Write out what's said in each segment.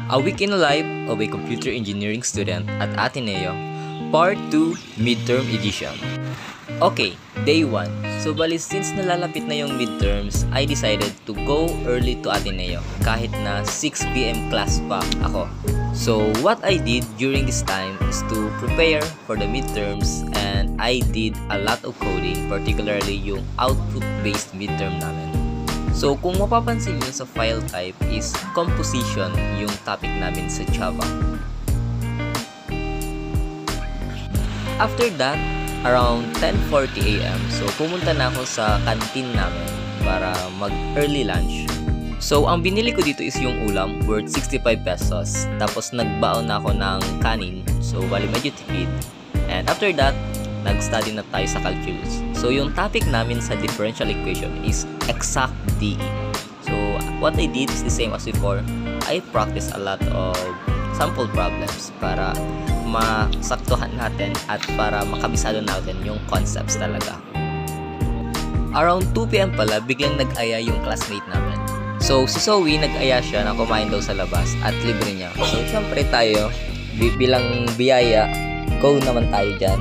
A Week in the Life of a Computer Engineering Student at Ateneo, Part 2 Midterm Edition. Okay, Day 1. So bali since nalalapit na yung midterms, I decided to go early to Ateneo kahit na 6 PM class pa ako. So what I did during this time is to prepare for the midterms, and I did a lot of coding, particularly yung output-based midterm namin. So kung mapapansin nyo sa file type is composition yung topic namin sa Java. After that, around 10:40 AM, so pumunta na ako sa canteen namin para mag-early lunch. So ang binili ko dito is yung ulam worth 65 pesos. Tapos nagbaon na ako ng kanin, so bali medyo tipid. And after that, nag-study na tayo sa calculus. So yung topic namin sa differential equation is exact DE. So what I did is the same as before. I practiced a lot of sample problems para masaktuhan natin at para makabisado natin yung concepts talaga. Around 2 PM pala, biglang nag-aya yung classmate namin. So si Zoe, nag-aya siya na kumain daw sa labas at libre niya. So syempre tayo, bilang biyaya, go naman tayo dyan.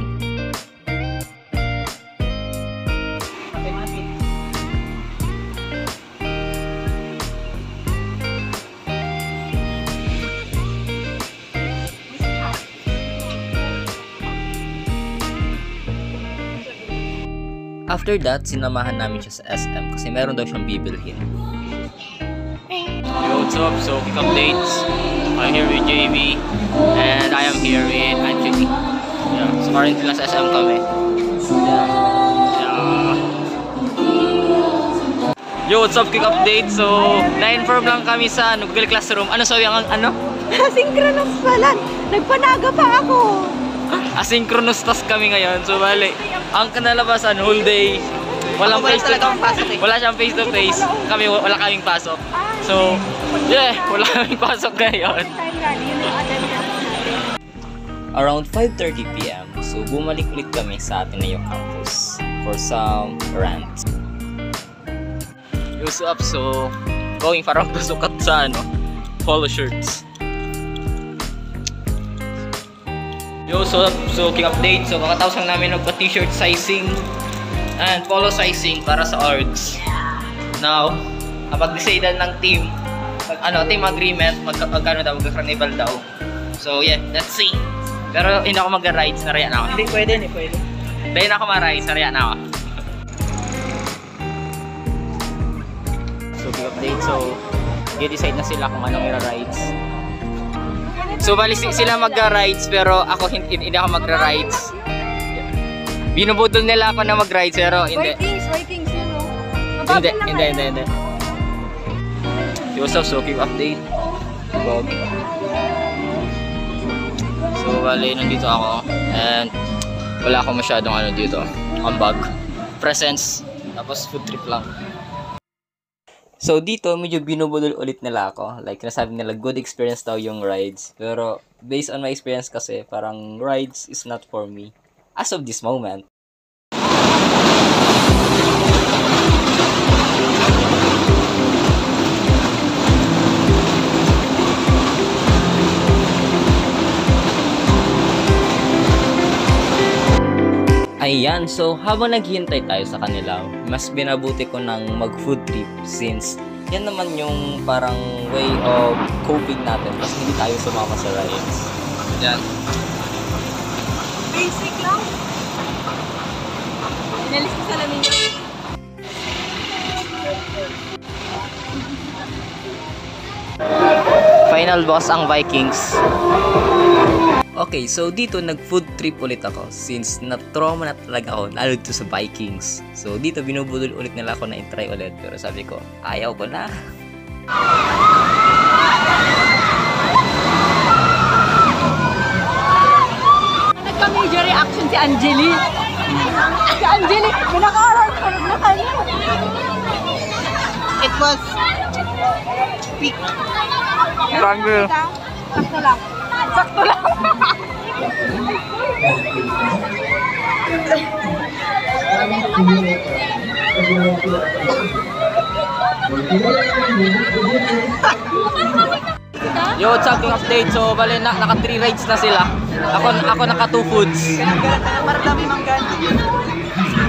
After that, sinamahan namin siya sa SM kasi meron daw siyang bibilhin. Yo, what's up? So, quick updates. I'm here with JV and I am here with Anthony. Yeah, so currently nasa SM kami. Yeah. Yo, what's up? Quick update. So, na-inform lang kami sa Google Classroom. Ano sabi ang ano? Asynchronous pala. Nagpanaga pa ako. Asynchronous task kami ngayon. So, bali, ang kanalabasan, whole day, walang face to face. Wala siyang face to face. Kami, wala kaming pasok. So, yeah, wala kaming pasok ngayon. Around 5:30 PM, so bumalik ulit kami sa Ateneo campus for some rants. Yo, what's up? So, going parang sukat sa polo shirts. Yo, so quick update. So, kakatapos lang namin magpa-t-shirt sizing and polo sizing para sa orgs. Now, napag-decidean ng team, team agreement, magkano daw, mag-carnival daw. So, yeah, let's see. Pero hindi ako mag-rides, naraya na ako. Hindi pwede. Hindi na ako ma-rides, naraya na ako. So, quick update. So, i-decide na sila kung anong ira-rides. So, bali sila magra-rides pero ako hindi ako magra-rides. Binubudol nila ako na mag-rides pero hindi. Vikings, yun o. Hindi. So, quick update. So, bali nandito ako and wala akong masyadong dito. Ambag. Presents. Tapos food trip lang. So dito, medyo binubudol ulit nila ako. Like, nasabi nila, good experience daw yung rides. Pero, based on my experience kasi, parang rides is not for me. As of this moment. Ayan, so habang naghihintay tayo sa kanila, mas binabuti ko ng mag-food trip since yan naman yung parang way of coping natin kasi hindi tayo sumama sa rides. Yan. Basic lang. Inalis ko sa lamin niya. Final boss ang Vikings. Okay, so dito nag-food trip ulit ako since na-trauma na talaga ako lalo to sa Vikings. So dito binubudol ulit nila ako na i-try ulit pero sabi ko, ayaw ko na. Nagka-major reaction si Angeli. Si Angeli, pinaka-aral ko na kanya. It was peak. Grabe. Sakto lang. Yo, what's up, King Update? So, bali naka 3 rides na sila. Ako naka 2 foods.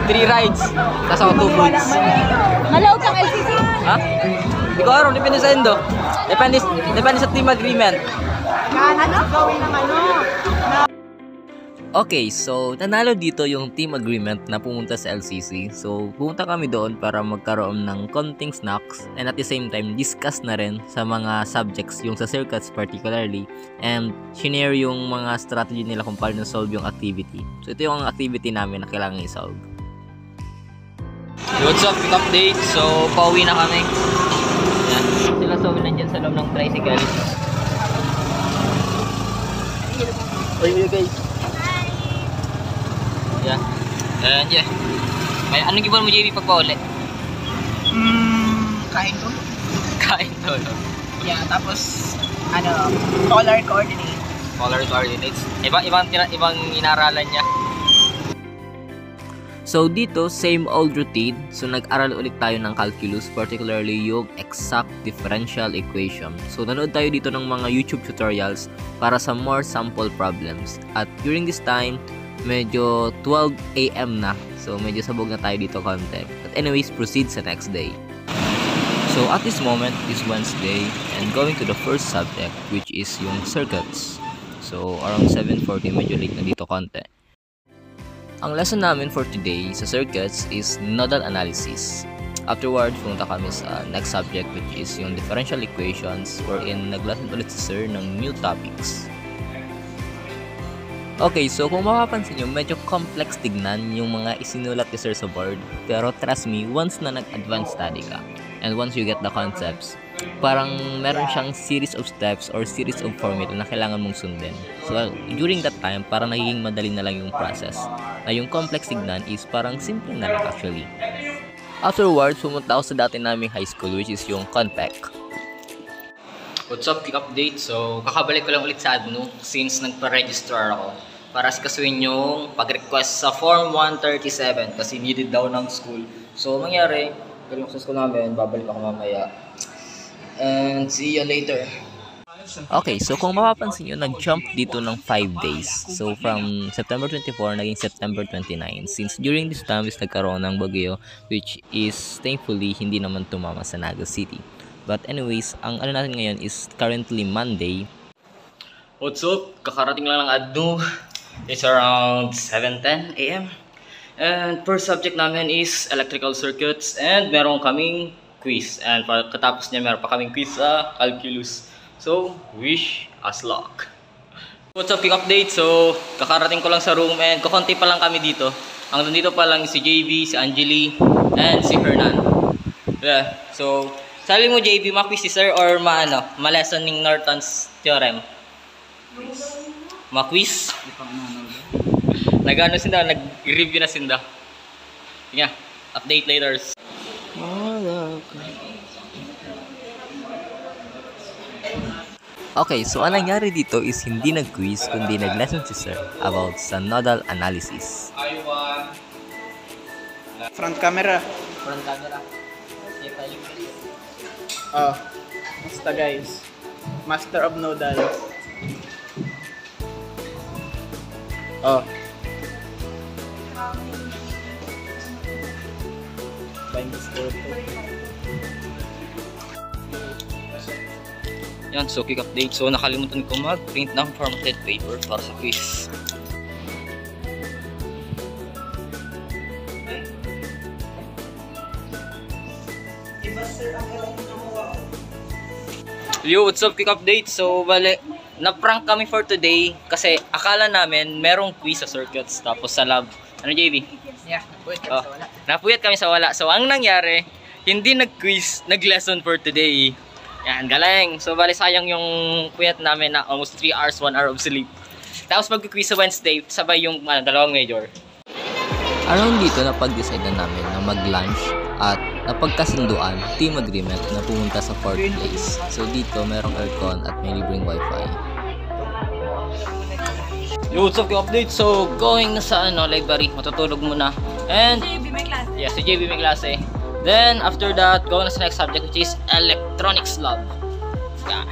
3 rides. Tapos ako 2 foods. Malawag kang LCC. Ha? Hindi ko alam, depende sa Indo. Depende sa team agreement. Gawin ng Okay, so nanalo dito yung team agreement na pumunta sa LCC. So pumunta kami doon para magkaroon ng konting snacks and at the same time discuss na rin sa mga subjects yung sa circuits particularly and shinare yung mga strategy nila kung paano solve yung activity. So ito yung activity namin na kailangan i-solve. What's up, King Update? So, pauwi na kami. Yan. Sila Zoe nandyan sa loob ng tricycle. Oy, guys. Yeah. And yeah. May anong gibon mo, JB, pagpa-ulit? Kain ko. Kain to, no? Yeah, tapos, color coordinate. Color coordinates. Ibang inaralan niya. So dito, same old routine. So nag-aral ulit tayo ng calculus, particularly yung exact differential equation. So nanood tayo dito ng mga YouTube tutorials para sa more sample problems. At during this time, medyo 12 AM na. So medyo sabog na tayo dito konti. But anyways, proceed sa next day. So at this moment is Wednesday and going to the first subject, which is yung circuits. So around 7:40, medyo late na dito konti. Ang lesson namin for today sa circuits is nodal analysis. Afterwards, pumunta kami sa next subject, which is yung differential equations, wherein nag-lesson ulit si sir ng new topics. Okay, so kung mapapansin nyo, medyo complex tignan yung mga isinulat ni sir sa board. Pero trust me, once na nag-advanced study ka, and once you get the concepts, parang meron siyang series of steps or series of formula na kailangan mong sundin. So, during that time, parang nagiging madali na lang yung process. Na yung complex tignan is parang simple na lang actually. Afterwards, pumunta ako sa dati naming high school, which is yung Conpec. What's up, King Update? So, kakabalik ko lang ulit sa ADNO since nagpa-register ako para sikasuin yung pag-request sa Form 137 kasi needed daw ng school. So, mangyari, galing ko sa school namin, babalik ako mamaya. And see you later. Okay, so kung mapapansin nyo, nag-jump dito ng 5 days. So from September 24, naging September 29. Since during this time is nagkaroon ng bagyo, which is thankfully hindi naman tumama sa Naga City. But anyways, ang ano natin ngayon is currently Monday. What's up? Kakarating lang ng ADNO. It's around 7:10 AM. And first subject namin is electrical circuits and meron kaming quiz. And pagkatapos niya meron pa kaming quiz sa calculus. So, wish us luck. What's up, King Update? So, kakarating ko lang sa room and kukunti pa lang kami dito. Ang nandito pa lang si JB, si Angeli, and si Hernan. Yeah. So, sabi mo JB, ma-quiz si sir or ma-lesson ng Norton's theorem? Ma-quiz? Nag-ano sinda, nag-review na sinda. Sige, update later. Okay, so ang nangyari dito is hindi nag-quiz kundi nag-lesson si sir about sa nodal analysis. Front camera. Front camera. Oh, basta guys. Master of nodal. Oh. Find the score. Yan, so quick update. So nakalimutan ko mag-print ng formatted paper para sa quiz. Yo, what's up, quick update? So bale, na-prank kami for today kasi akala namin merong quiz sa circuits tapos sa lab. Ano, JB? Yeah, napuyat kami sa wala. Napuyat kami sa wala. So ang nangyari, hindi nag-quiz, nag-lesson for today. Yan, galing. So, bali sayang yung puyat namin na almost 3 hours, 1 hour of sleep. Tapos mag-quiz sa Wednesday, sabay yung dalawang major. Around dito, napag-decide na namin na mag-lunch at napagkasunduan, team agreement na pumunta sa 4th place. So, dito merong aircon at may libreng wifi. Yo, what's up, update? So, going na sa library, matutulog muna. And, JB may klase. yeah, si JB may klase. Then, after that, go na sa next subject, which is electronics lab. Yeah.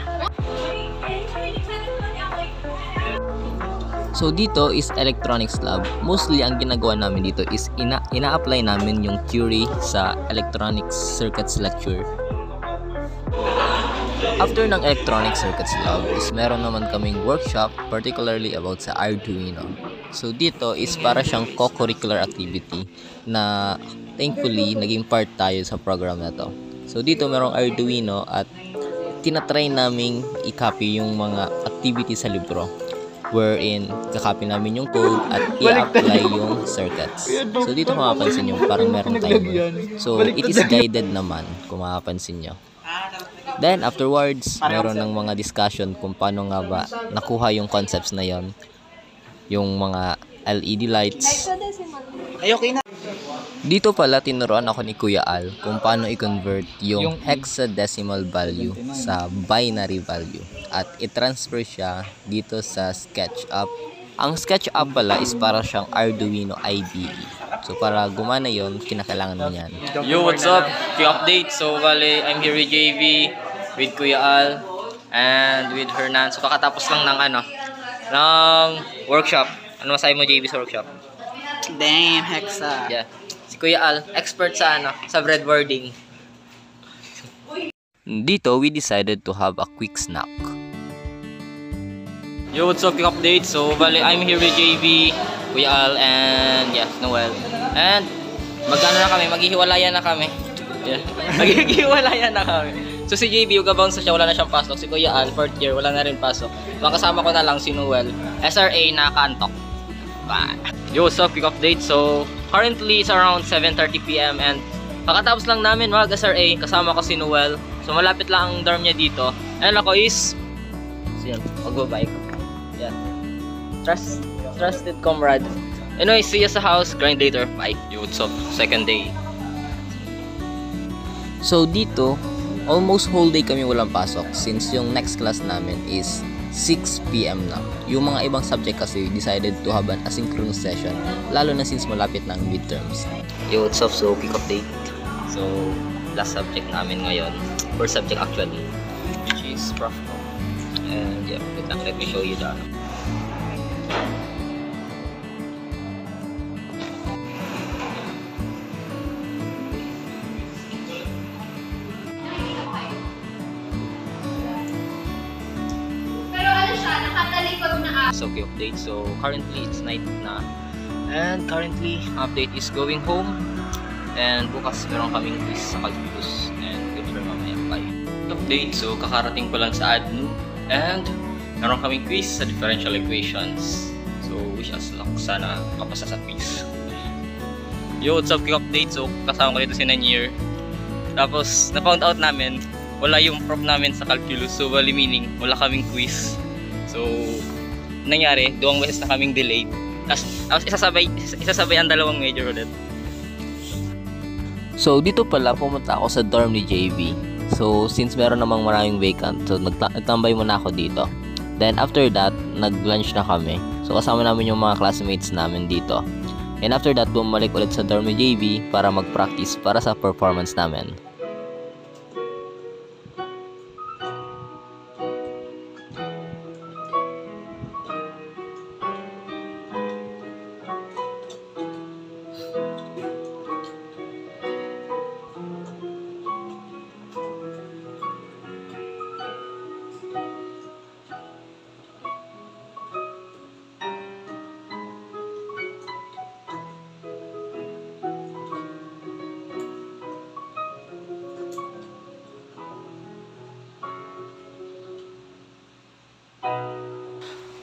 So dito is electronics lab. Mostly ang ginagawa namin dito is ina-apply namin yung theory sa electronics circuits lecture. After ng electronic circuits lab is meron naman kaming workshop particularly about sa Arduino. So dito is para siyang co-curricular activity na thankfully naging part tayo sa program na to. So dito merong Arduino at tinatry naming i-copy yung mga activity sa libro, wherein kakopy namin yung code at i-apply yung circuits. So dito mapapansin nyo parang merong timer. So it is guided naman kung mapapansin nyo. Then afterwards, meron ng mga discussion kung paano nga ba nakuha yung concepts na yon, yung mga LED lights. Dito pala tinuruan ako ni Kuya Al kung paano i-convert yung hexadecimal value sa binary value at i-transfer siya dito sa SketchUp. Ang SketchUp pala is para siyang Arduino IDE. So para gumana yon, kinakailangan mo yan. Yo, what's up? Quick update. So bale, I'm here with JV, with Kuya Al, and with Hernan. So kakatapos lang ng workshop. Ano masabi mo, JV, sa workshop? Damn, Hexa. Yeah. Si Kuya Al, expert sa sa breadboarding. Dito, we decided to have a quick snack. Yo, what's up? Quick update. So bale, I'm here with JV, Kuya Al, and yes, Noel. And maghihiwalayan na kami. Yeah. Maghihiwalayan na kami. So si JB, yung gabounce siya, wala na siyang pasok. Si Kuya Al, 4th year, wala na rin pasok. Mga kasama ko na lang si Noel, SRA na kaantok. Bye. Yo, what's up? Quick update. So currently it's around 7:30 PM and kakatapos lang namin mag SRA, kasama ko si Noel. So malapit lang ang dorm niya dito. And ako is magbabike. Yeah. Trusted comrade. Anyway, see you sa house. Grind later. Bye. Yo, what's up? Second day. So dito, almost whole day kami walang pasok since yung next class namin is 6 PM na. Yung mga ibang subject kasi decided to have an asynchronous session, lalo na since malapit na ang midterms. Yo, what's up? So, quick update. So, last subject namin ngayon, first subject actually, which is Prof. And yeah, let me show you that. So, okay, update. So, currently it's night na. And currently, update is going home. And bukas meron kaming quiz sa calculus. And good for mamaya. Bye. Update. So, kakarating ko lang sa ADNU. And meron kaming quiz sa differential equations. So, wish us luck. Sana kapasa sa quiz. Yo, what's up? Quick update. So, kasama ko dito si Nanier. Tapos, na-found out namin, wala yung prof namin sa calculus. So, bali meaning, wala kaming quiz. So, nangyari, 2 beses na kaming delayed. Tapos isasabay ang dalawang major ulit. So dito pala pumunta ako sa dorm ni JV. So since meron namang maraming vacant, so nagtambay muna ako dito. Then after that, nag-lunch na kami. So kasama namin yung mga classmates namin dito. And after that, bumalik ulit sa dorm ni JV para mag-practice para sa performance namin.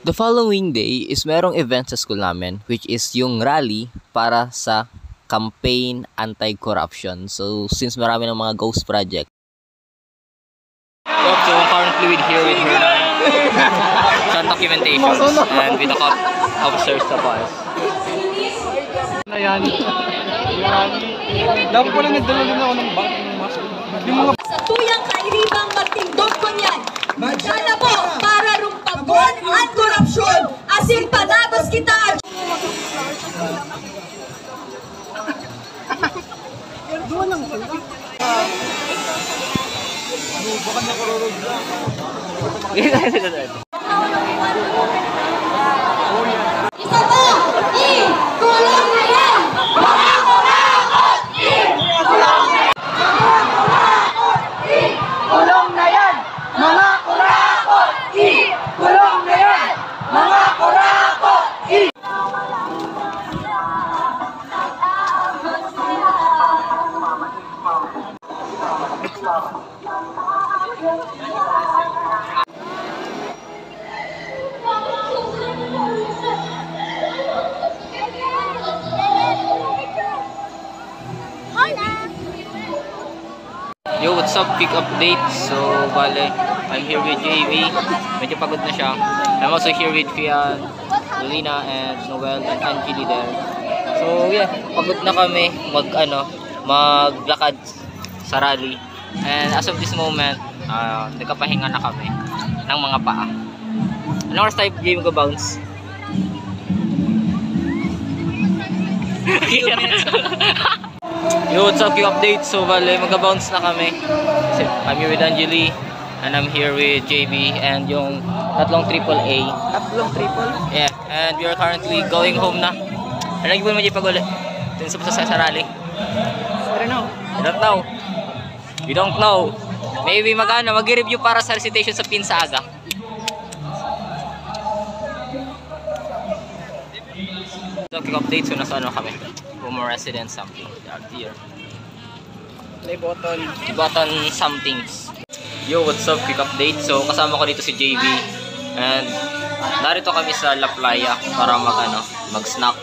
The following day is merong event sa school namin, which is yung rally para sa campaign anti-corruption. So since marami ng mga ghost project. So I'm currently here with Hernan. Sa documentations and with the officers sa bus. Yan. Dapat pala nagdala din ako ng bag. Yung mga Sa tuyang kairibang magtindog ko niyan. Magdala po para rumpagpon at korupsyon. Asin panagos kita at... Baka na what's up? Quick update. So, bale, I'm here with JV. Medyo pagod na siya. I'm also here with Fian, Lolina, and Noel, and Angeli there. So, yeah, pagod na kami maglakad sa rally. And as of this moment, nagkapahinga na kami ng mga paa. Anong oras tayo game ko bounce? Yo, what's up? Quick update. So, bale, magka-bounce na kami. I'm here with Angeli, and I'm here with JB, and yung tatlong AAA. Tatlong triple? Yeah, and we are currently going home na. Ano naging mo pag ulit? Dun sa rally. I don't know. I don't know. We don't know. Maybe mag-review para sa recitation sa Pinsaga. So, quick update. So, nasa kami? Former resident something. Out here. Play button. Button somethings. Yo, what's up? Quick update. So, kasama ko dito si JB. And, narito kami sa La Playa para mag-snack.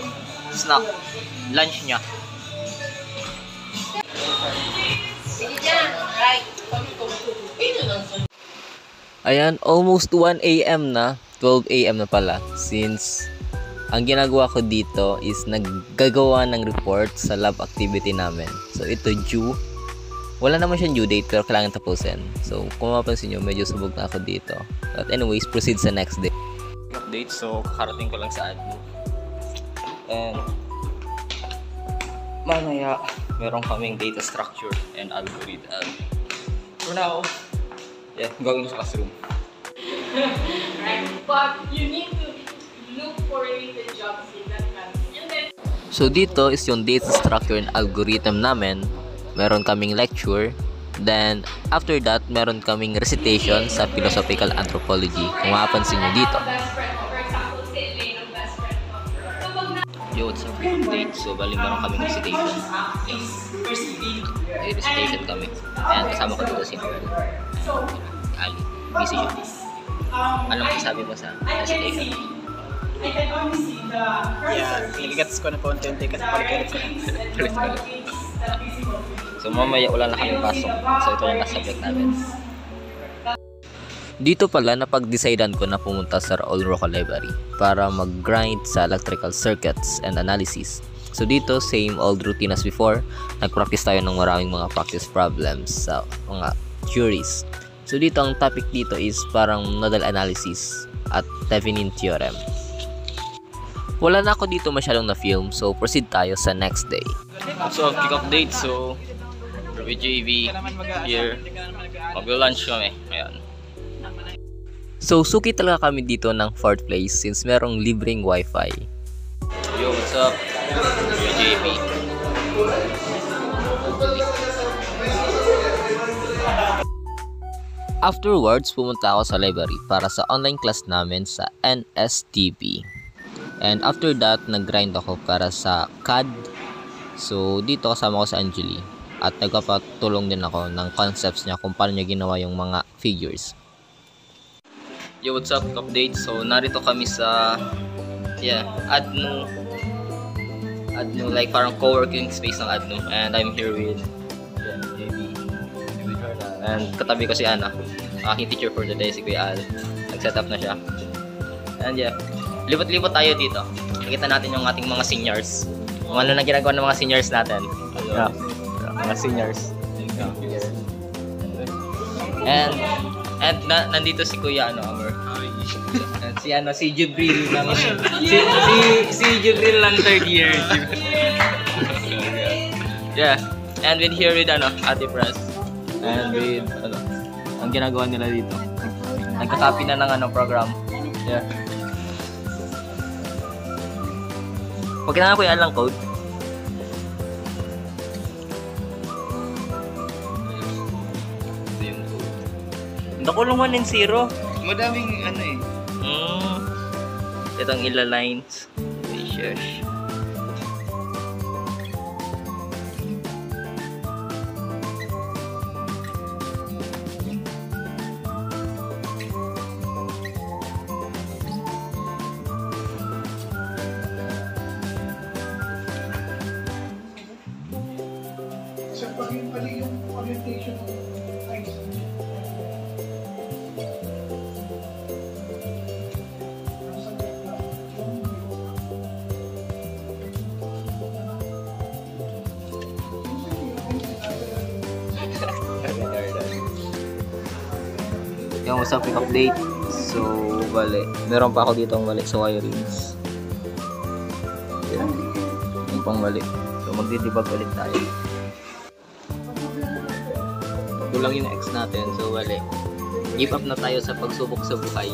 Lunch niya. Ayan, almost 1 AM na. 12 AM na pala. Since ang ginagawa ko dito is naggagawa ng report sa lab activity namin. So ito due. Wala naman siyang due date pero kailangan tapusin. So kung mapapansin nyo, medyo subog na ako dito. But anyways, proceed sa next day. Update. So kakarating ko lang sa admin. And mamaya meron kaming data structure and algorithm. For now, yeah, going to classroom. Right, but you need to look for related jobs in that country. And then, So dito is yung data structure and algorithm namin. Meron kaming lecture. Then after that, meron kaming recitation sa philosophical anthropology. Kung mapapansin nyo dito. best friend ko, for example, si Elaine ang best friend ko. So, pag Yo, what's up? Update. So bali meron kaming recitation. May recitation kami. And kasama ko dito si Noel. Ali. Busy siya. Ano masasabi mo sa recitation? Yeah, nagigets ko na konti kasi palit ko na. So mamaya wala na kaming pasok. So ito lang na subject namin. Dito pala napag-decidean ko na pumunta sa Raul Roca Library para mag-grind sa electrical circuits and analysis. So dito, same old routine as before. Nag-practice tayo ng maraming mga practice problems sa mga theories. So dito, ang topic dito is parang nodal analysis at Thevenin theorem. Wala na ako dito masyadong na-film, so proceed tayo sa next day. So quick update. So with JV here. Mag-lunch kami. Ayan. So suki talaga kami dito ng 4th place since merong libreng wifi. Yo, what's up? With JV. Afterwards, pumunta ako sa library para sa online class namin sa NSTP. And after that, nag-grind ako para sa CAD. So, dito kasama ko sa Angeli. At nagpapatulong din ako ng concepts niya kung paano niya ginawa yung mga figures. Yo, what's up? Update. So, narito kami sa ADNU, like parang co-working space ng ADNU. And I'm here with JB. And katabi ko si Ana, aking teacher for the day, si Kuya Al. Nag-set up na siya. And yeah, lipat-lipat tayo dito. Nakita natin yung ating mga seniors. Kung ano na ginagawa ng mga seniors natin. Yeah. Mga seniors. And nandito si Kuya Amor. Si Jibril lang. si Jibril lang 3rd year. Yeah. And with here with Ate Pras. And with ang ginagawa nila dito. Nagka-copy na ng program. Yeah. Pag kailangan ko yan lang code. Ito yung code. Naku lang 1 and 0. Madaming Itong ila-lines. Shush. Pag yung mali yung orientation yung sa pick update. So, bale. Meron pa ako dito ang balik sa wirings. Yan. Yung pang balik. So, magdi-debug ulit tayo. Ito lang yung X natin. So, bale. Give up na tayo sa pagsubok sa buhay.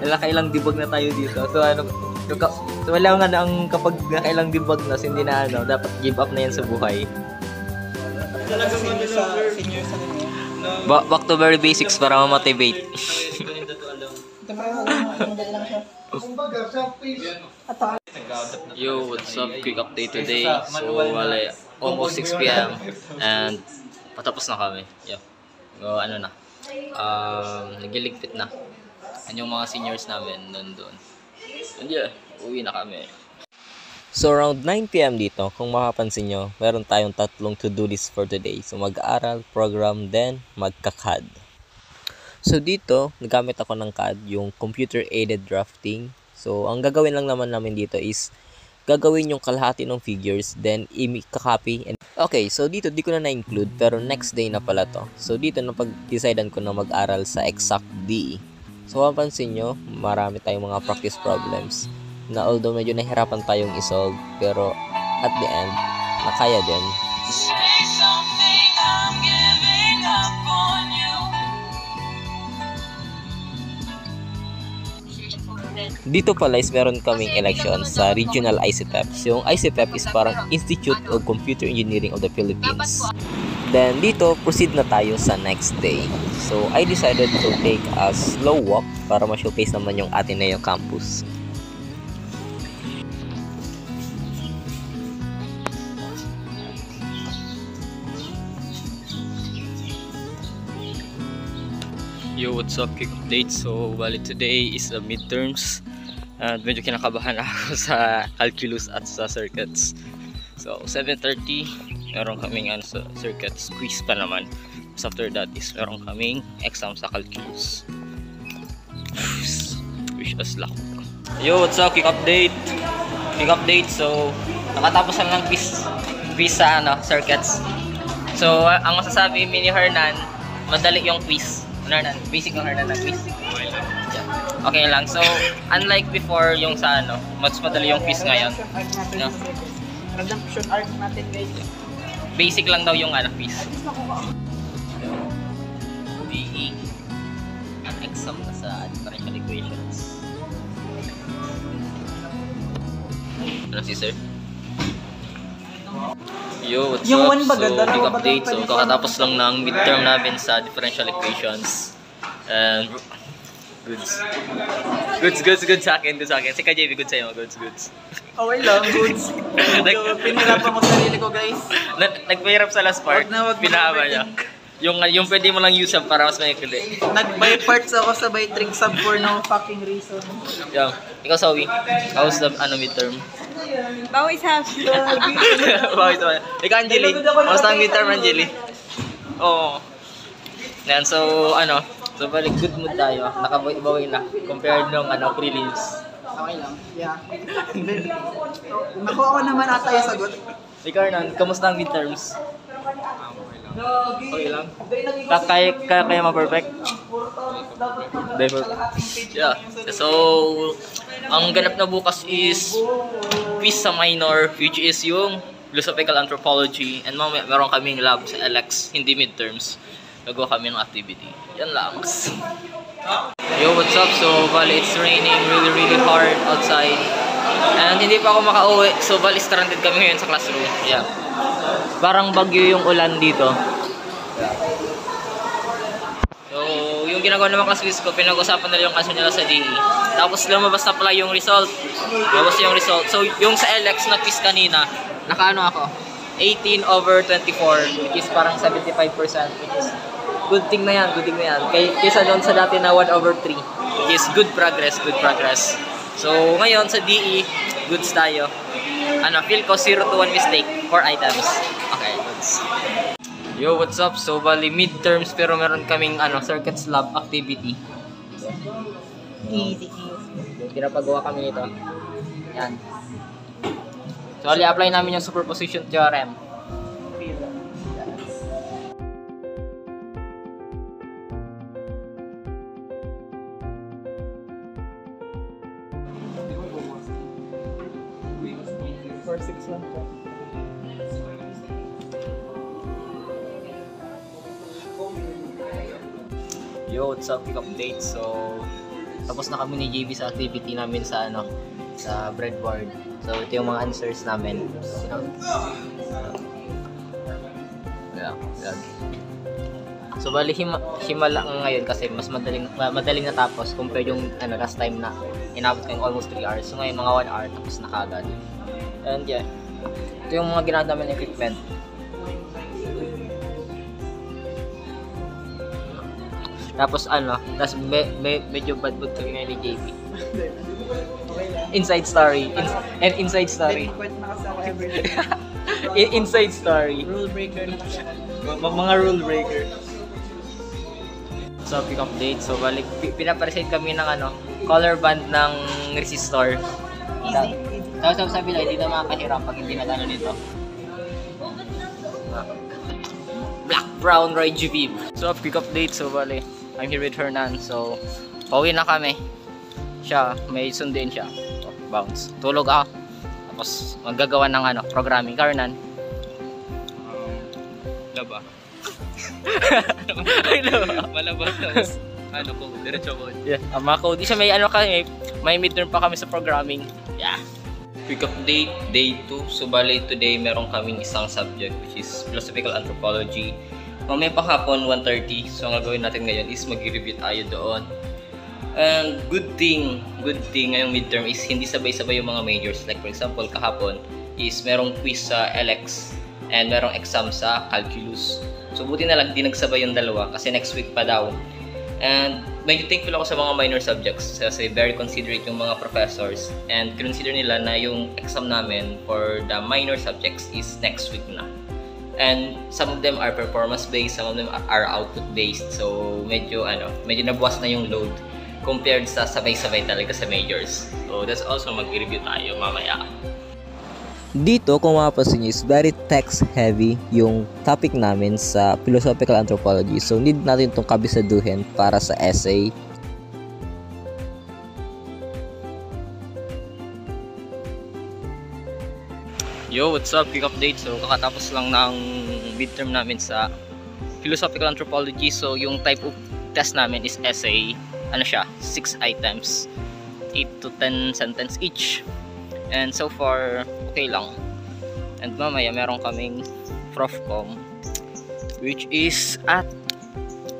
Nakailang debug na tayo dito. So, so wala nga na ang kapag nakailang debug na, hindi na dapat give up na yan sa buhay. Back to very basics para ma-motivate. Yo, what's up? Quick update today. So, wala, almost 6 p.m. and patapos na kami. Yeah. So, nagiligpit na. Yung mga seniors namin nandun. And yeah, uwi na kami. So around 9 p.m. dito, kung makapansin nyo, meron tayong tatlong to-do list for today. So mag-aaral, program, then magka-CAD. So dito, nagamit ako ng CAD, yung computer-aided drafting. So ang gagawin lang naman namin dito is gagawin yung kalahati ng figures, then i-copy. Okay, so dito di ko na na-include, pero next day na pala to. So dito napag-decidean ko na mag-aral sa exact DE. So mapansin nyo, marami tayong mga practice problems na although medyo nahirapan tayong isolve, pero at the end, nakaya din. Dito pala is meron kaming election sa regional ICTEP. Yung ICTEP is parang Institute of Computer Engineering of the Philippines. Then dito, proceed na tayo sa next day. So I decided to take a slow walk para ma-showcase naman yung Ateneo campus. Yo, what's up? Quick update. So, bali today is the midterms. At medyo kinakabahan ako sa calculus at sa circuits. So, 7:30, meron kaming sa circuits quiz pa naman. So, after that is meron kaming exam sa calculus. Wish us luck. Yo, what's up? Quick update. Quick update. So, nakatapos na ng quiz sa circuits. So, ang masasabi ni Hernan, madali yung quiz. Hernan, basic ng Hernan na quiz. Okay lang. So, unlike before yung sa mas madali yung quiz ngayon. No? Redemption arc natin guys. Basic lang daw yung quiz. DE. Ang exam na sa differential equations. Ano si sir? Yo, what's Yung up? one baga, So, dalawa big baga update. So, pwede kakatapos lang ng midterm namin sa differential equations. And goods sa akin. Si KJB, good sa'yo, goods. Okay lang, goods. Pinahirapan ko sarili ko guys. Nagpahirap sa last part, Wag na pinahaba niya. Yung pwede mo lang use para mas maikli. Nag-by parts ako sa by trick sub for no fucking reason. Yeah. Ikaw, Sawi, how's the midterm? Bawis happy. Bakit naman? Ikaw, Angeli, how's the midterm, Angeli? Oo. Yan, so, so balik good mood tayo. Nakabawi na compared nung prelims. Okay lang. Yeah. Nakuha ko naman ata yung sagot. Ikaw, Hernan, kamusta ang midterms? Okay lang. Kaya ma-perfect? Yeah. So, ang ganap na bukas is quiz sa minor, which is yung philosophical anthropology, and mamaya meron kaming lab sa LX, hindi midterms. Gagawa kami ng activity. Yan lang. Yo, what's up? So, bali, it's raining really hard outside. And hindi pa ako makauwi. So, bali, stranded kami ngayon sa classroom. Yeah. Parang bagyo yung ulan dito. So, yung ginagawa naman class ko, pinag-usapan nila yung kaso nila sa DE. Tapos, lumabas na pala yung result. So, yung sa LX na quiz kanina, nakaano ako? 18/24, which is parang 75%, which is good thing na yan. Kaysa doon sa dati na 1/3, which is good progress. So, ngayon sa DE, goods tayo. Feel ko 0 to 1 mistake, 4 items. Okay, goods. Yo, what's up? So, bali midterms pero meron kaming circuits lab activity. Easy. Pinapagawa kami nito. Yan. So, apply namin yung superposition theorem. 461 po. Yo, what's up? Quick update. So, tapos na kami ni JB sa activity namin sa sa breadboard. So, ito yung mga answers namin. Yeah. So, bali himala ngayon kasi mas madaling natapos compared yung last time na inabot ko yung almost 3 hours. So, ngayon mga 1 hour tapos na kagad. And yeah, ito yung mga ginagawa namin equipment. Tapos medyo bad mood kami ngayon ni JB. Inside story. Inside story. Kwento na kasi ako everyday. Inside story. Rule breaker na kasi. Mga rule breaker. So, quick update. So, balik, pinapresent kami ng color band ng resistor. Easy. Tapos sabi lang, hindi na makakahirap pag hindi na nito. Black, brown, Roy G. So, quick update. So, bali, I'm here with Hernan. So, pauwi na kami. Siya, may sundin siya. So, bounce. Tulog ako. Tapos, maggagawa ng programming. Hernan. Laba. Laba. Malabas tapos ko, diretso ko. Yeah, mga code. Isa may midterm pa kami sa programming. Yeah. Quick update, day 2. So bali today meron kaming isang subject which is philosophical anthropology. Mamaya pa hapon 1:30. So ang gagawin natin ngayon is mag-review tayo doon. And good thing ngayong midterm is hindi sabay-sabay yung mga majors. Like for example, kahapon is merong quiz sa LX and merong exam sa calculus. So buti na lang di nagsabay yung dalawa kasi next week pa daw. And medyo thankful ako sa mga minor subjects kasi very considerate yung mga professors and consider nila na yung exam namin for the minor subjects is next week na. And some of them are performance based, some of them are output based. So medyo nabuwas na yung load compared sa sabay-sabay talaga sa majors. So that's also mag-review tayo mamaya. Dito, kung mapapansin nyo, is very text-heavy yung topic namin sa philosophical anthropology. So, need natin itong kabisaduhin para sa essay. Yo, what's up? Quick update. So, kakatapos lang ng midterm namin sa philosophical anthropology. So, yung type of test namin is essay. 6 items. 8 to 10 sentence each. And so far, okay lang. And mamaya meron kaming profcom which is at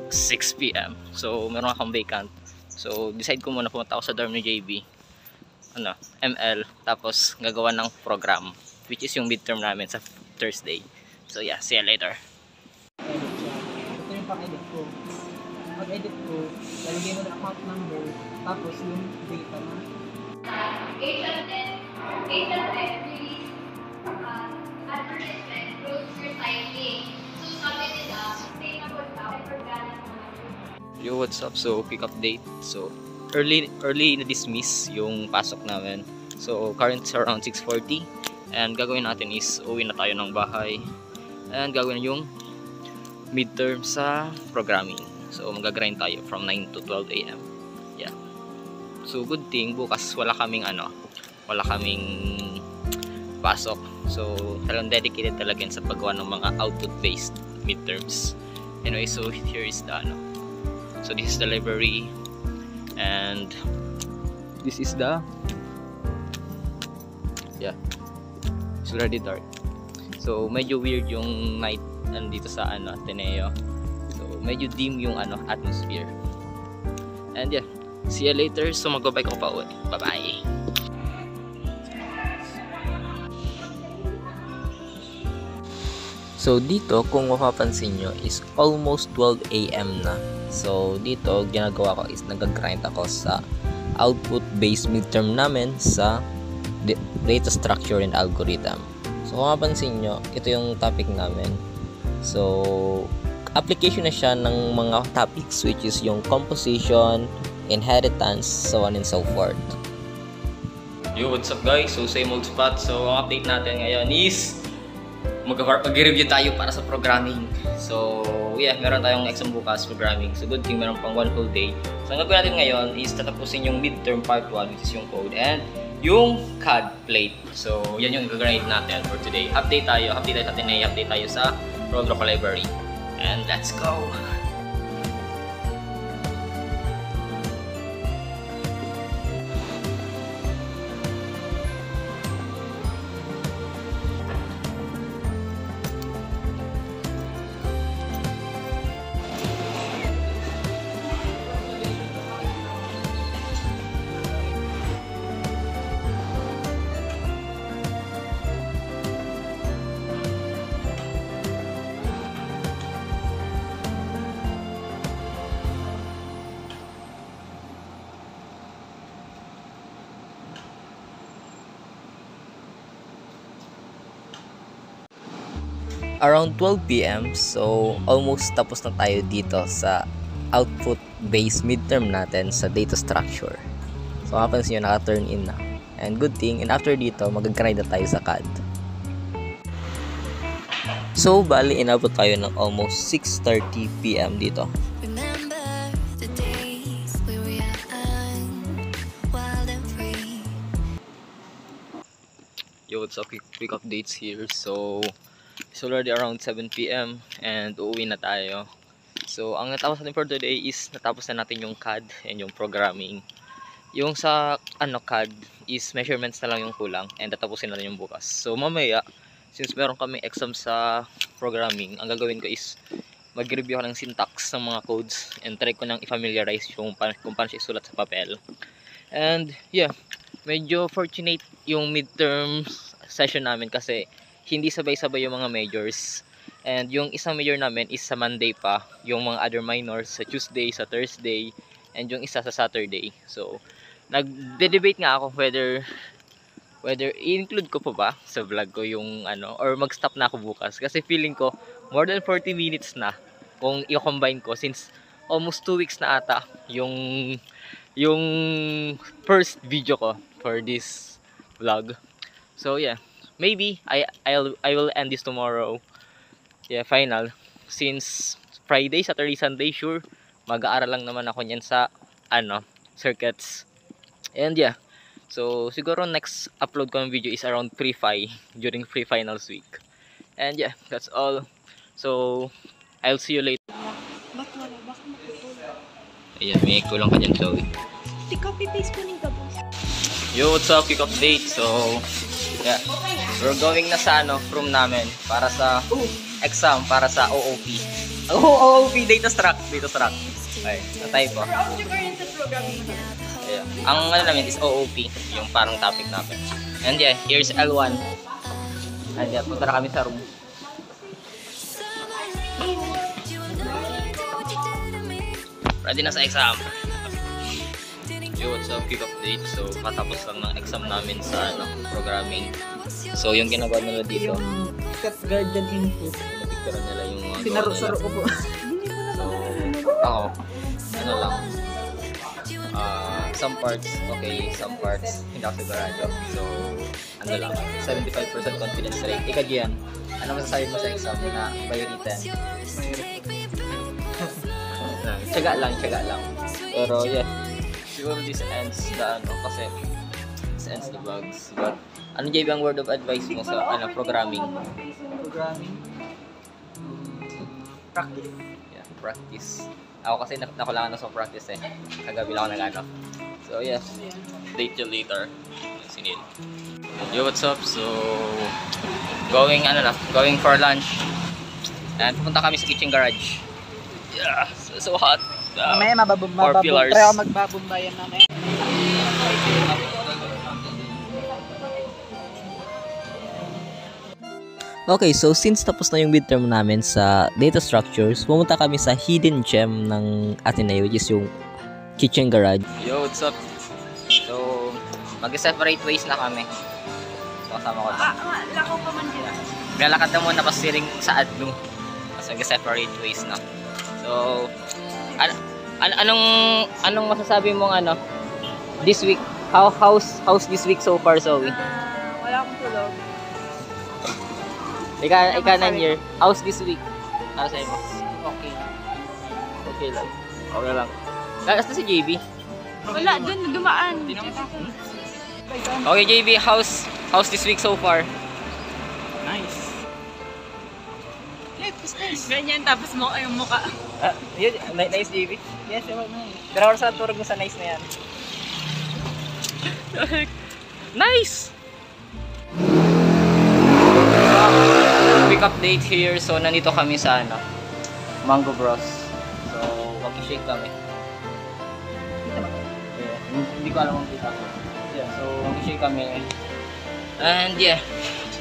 6 PM. So, meron akong vacant. So, decide ko muna pumunta ako sa dorm ni JB. ML. Tapos, gagawa ng program which is yung midterm namin sa Thursday. So, yeah. See you later. Ito yung pang-edit ko. Pag-edit ko, lalagay mo na account number, tapos yung data na. HLN release advertisement rules for cycling. So sabi nila, sustainable daw and organic naman. Yo, what's up? So, quick update. So, early na dismiss yung pasok namin. So, currently around 6:40. And gagawin natin is uwi na tayo ng bahay. And gagawin yung midterm sa programming. So, mag-grind tayo from 9 to 12 AM. Yeah. So, good thing, bukas wala kaming pasok. So, talagang dedicated talaga sa paggawa ng mga output-based midterms. Anyway, so here is the So, this is the library. And this is the it's already dark. So, medyo weird yung night nandito sa Ateneo. So, medyo dim yung atmosphere. And yeah, see you later. So, mag-bike ako pa uwi. Bye-bye. So, dito, kung mapapansin nyo, is almost 12 AM na. So, dito, ginagawa ko is nag-grind ako sa output-based midterm namin sa data structure and algorithm. So, kung mapapansin nyo, ito yung topic namin. So, application na siya ng mga topics which is yung composition, inheritance, so on and so forth. Yo, what's up guys? So same old spot. So ang update natin ngayon is mag-review tayo para sa programming. So yeah, meron tayong exam bukas programming. So good thing meron pang one whole day. So ang gagawin natin ngayon is tatapusin yung midterm part 1 which is yung code. And yung CAD plate. So, yan yung gagawin natin for today. Update tayo sa Ateneo, update tayo sa Roadrock Library. And let's go! Around 12 PM, so almost tapos na tayo dito sa output-based midterm natin sa data structure. So mapansin nyo, naka-turn in na. And good thing, and after dito, mag-grind na tayo sa CAD. So, bali, inabot tayo ng almost 6:30 PM dito. Remember the days we were young, wild and free. Yo, what's up? Quick updates here. So, it's already around 7 PM and uuwi na tayo. So, ang natapos natin for today is natapos na natin yung CAD and yung programming. Yung sa CAD is measurements na lang yung kulang and tatapusin natin yung bukas. So, mamaya, since meron kami exam sa programming, ang gagawin ko is mag-review ako ng syntax ng mga codes and try ko nang i-familiarize yung kung paano siya isulat sa papel. And yeah, medyo fortunate yung midterm session namin kasi hindi sabay-sabay yung mga majors. And yung isang major namin is sa Monday pa, yung mga other minors sa Tuesday, sa Thursday, and yung isa sa Saturday. So, nagde-debate nga ako whether i-include ko pa ba sa vlog ko yung or mag-stop na ako bukas. Kasi feeling ko, more than 40 minutes na kung i-combine ko since almost 2 weeks na ata yung first video ko for this vlog. So yeah, maybe I will end this tomorrow. Yeah, final. Since Friday, Saturday, Sunday, sure mag-aaral lang naman ako niyan sa circuits. And yeah, so siguro next upload ko ng video is around pre-fi during pre-finals week. And yeah, that's all. So I'll see you later. Ayan, may kulang ka dyan, Chloe. Copy-paste ko ng gabos. Yo, what's up? Quick update. So yeah, we're going na sa room namin para sa exam, para sa OOP. OOP, data struct. Okay, natay po. For object-oriented programming. Yeah. Ang namin is OOP, yung parang topic namin. And yeah, here's L1. And yeah, punta na kami sa room. Ready na sa exam. Yo, what's up? Quick update. So, patapos lang ng exam namin sa programming. So, yung ginagawa nila dito, Yung cat guardian info. napicturean nila yung mga Pinaro-saro ko po. ako, lang. Some parts, okay. Some parts, hindi ako sigurado. So, lang. 75% confidence rate. Ika diyan, ano masasabi mo sa exam na by written? Tiyaga lang. Pero yeah, siguro this ends the kasi this ends the vlogs. But ano JB ang word of advice mo sa programming? Programming. Practice. Yeah, practice. Ako kasi nakulangan na sa practice eh. Kagabi lang ako So yeah, update you later. Sinil. Yo, what's up? So going for lunch. And pupunta kami sa kitchen garage. Yeah, so hot. Mamaya Four pillars. try ako magbabumbayan mamaya. Okay, so since tapos na yung midterm namin sa data structures, pumunta kami sa hidden gem ng Ateneo, which is yung kitchen garage. Yo, what's up? So, mag-separate ways na kami. So, kasama ko lang. Lakaw pa man dyan. Lalakad na muna pasiring sa adlu. Tapos mag-separate ways na. So, anong masasabi mong this week? How's this week so far, Zoe? Wala akong tulog. Ika 9 year. How's this week? Ano sa'yo mo? Okay. Okay lang. Okay lang. Kaya si JB. Wala, dun dumaan. Okay, JB, how's this week so far? Nice. Ganyan, tapos mo yung mukha. Nice, JB. Yes, nice. Pero ako sa turog mo sa nice na yan. Nice! Quick update here. So, nandito kami sa Mango Bros. So, mag-shake kami. Yeah, hindi ko alam kung kita ko. Yeah, so, mag-shake kami. And yeah.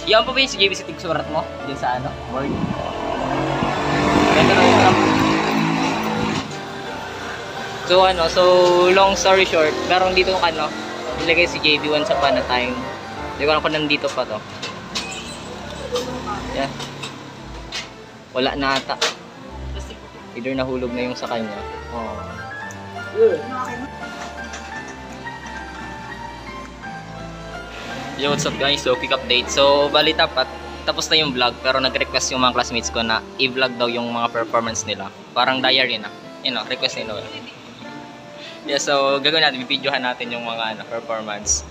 Yan pa ba yung si JB sa tigsurat mo? Diyan sa board? So long story short, meron dito ilagay si JB once upon a time. Hindi ko alam kung nandito pa to. Yeah. Wala na ata. Either nahulog na yung sa kanya. Oh. Yo, what's up guys? So, quick update. So, bali tapos na yung vlog, pero nag-request yung mga classmates ko na i-vlog daw yung mga performance nila. Parang diary na. Request nila. Yeah, so gagawin natin, i-videohan natin yung mga performance.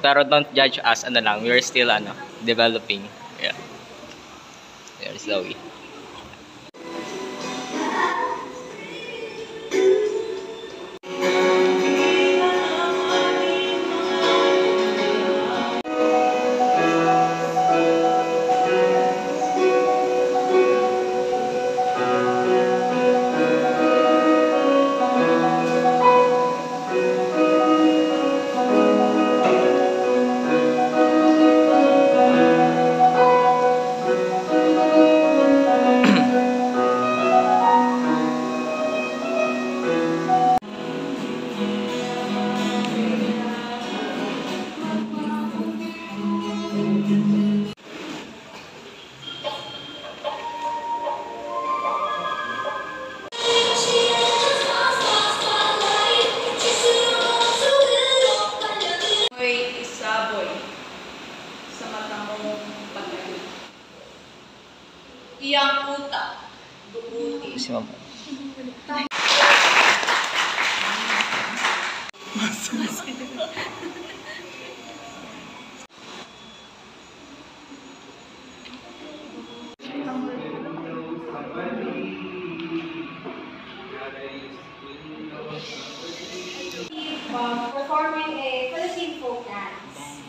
Pero don't judge us, we're still developing. Yeah. There's Zoe. Iyang puta. Duguti. Si Mama. Performing a Philippine folk dance.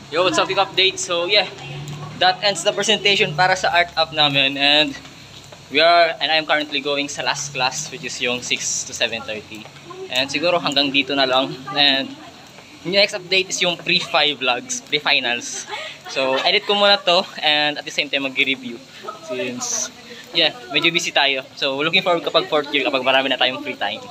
Yo, what's up, big update? So yeah, that ends the presentation para sa art up namin, and I'm currently going sa last class, which is yung 6 to 7:30, and siguro hanggang dito na lang. And yung next update is yung pre-finals. So edit ko muna to, and at the same time mag-review since yeah, medyo busy tayo. So looking forward kapag 4th year, kapag marami na tayong free time.